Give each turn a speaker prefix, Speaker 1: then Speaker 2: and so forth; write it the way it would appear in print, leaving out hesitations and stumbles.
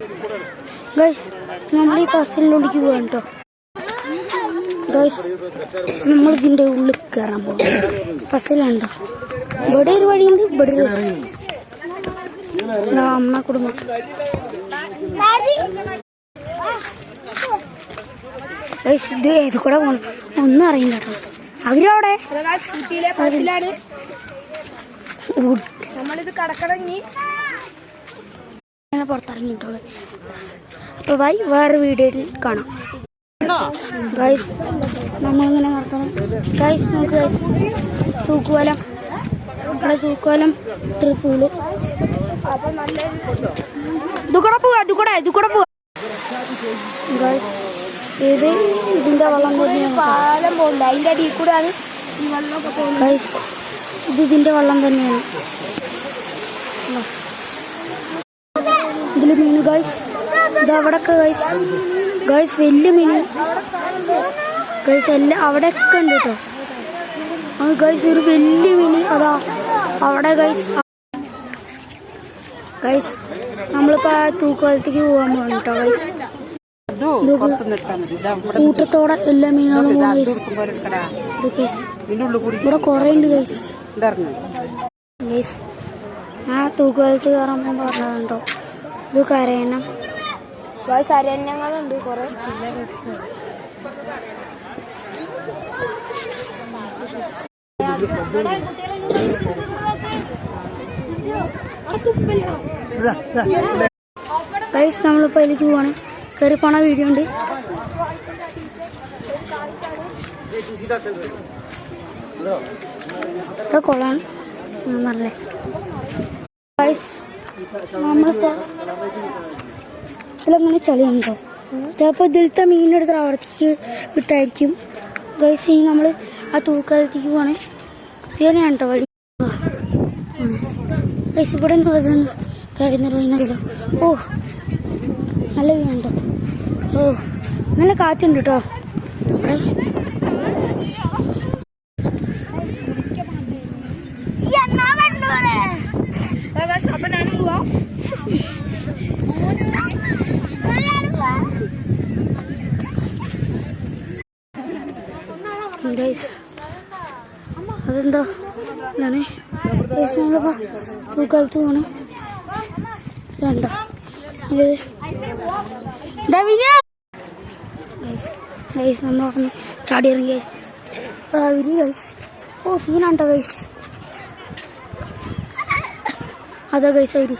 Speaker 1: Guys നമ്മൾ ഈ ബസ്സിനുള്ളിലേക്ക് പോകാൻ കേട്ടോ. ഗൈസ് നമ്മൾ ഇതിൻ്റെ ഉള്ളിൽ കയറാൻ പോകും. ബസ്സിലുണ്ടോ ഇവിടെ ഒരു വഴിയുണ്ട്, ഇവിടെ അമ്മ കുടുംബം. ഗൈസ് ഇത് ഏത് കൂടെ പോകണം ഒന്നും അറിയില്ല കേട്ടോ. അവരവിടെ നമ്മളിത് കടക്കടങ്ങി പുറത്തിറങ്ങി കേട്ടോ. അപ്പൊ ബൈ, വേറെ വീഡിയോയിൽ കാണാം. ഗൈസ് നമ്മളിങ്ങനെ നടക്കണം. ഗൈസ് നമുക്ക് ഗൈസ് തൂക്കുവലം, ഇവിടെ തൂക്കുവലം ട്രിപ്പൂള് ഇതുകൂടെ പോവാ. ഗൈസ് ഇത് ഇതിന്റെ വെള്ളം തന്നെയാണ്. പാലം പോകില്ല, അതിന്റെ അടിയിൽ കൂടെയാണ് ഈ വെള്ളമൊക്കെ പോകുന്നത്. ഗൈസ് ഇത് ഇതിന്റെ വെള്ളം തന്നെയാണ്. ഇതില് മീൻ ഗൈസ്, ഇത് അവിടെയൊക്കെ ഗൈസ് വലിയ മീൻ ഗൈസ് എല്ലാം അവിടെയൊക്കെ ഉണ്ട് കേട്ടോ. അത് ഗൈസ് ഒരു വലിയ മീൻ അതാ അവിടെ ഗൈസ്. നമ്മളിപ്പോ തൂക്കുവലത്തേക്ക് പോകാൻ പോകണം കേട്ടോ ഗൈസ്. കൂട്ടത്തോടെ എല്ലാ മീനുകളും ഇവിടെ കൊറേ ഉണ്ട് ഗൈസ്. ആ തൂക്കുവലത്ത് കയറാൻ പറഞ്ഞോ. ഇത് കരയണം ഗൈസ്, അരണ്യങ്ങളുണ്ട് കൊറേ. ഗൈസ് നമ്മളിപ്പോ അതിലേക്ക് പോവാണ്. കയറി പോണ വീഡിയോ ഉണ്ട്. ഇവിടെ കൊള്ളാണ് പറഞ്ഞേ. ഗൈസ് നമ്മളിപ്പോ ഇതിലങ്ങനെ ചളിയുണ്ടോ, ചിലപ്പോ ഇതിലത്തെ മീനെടുത്ത് അവിടത്തേക്ക് ഇട്ടായിരിക്കും ഗൈസ്. ഇനി നമ്മള് ആ തൂക്കാലത്തേക്ക് പോണേ. ഇതന്നെയാണ് കേട്ടോ വഴി. ഗൈസ് ഇവിടെ കരുന്നല്ലോ. ഓ നല്ല വീണ്ടോ. ഓ നല്ല കാറ്റുണ്ട് കേട്ടോ ഇവിടെ. അപ്പൊ ഞാനും പോവാ. അതെന്താ ഞാന് നമ്മളിപ്പോ തൂക്കാലത്ത് പോണേ. ഇതുണ്ടോ നമ്മളൊന്ന് ചാടി ഇറങ്ങി ഗൈസ്. ഓ സീനാണ്ടോ ഗൈസ്. അതാ ഗൈസ് ഐരി.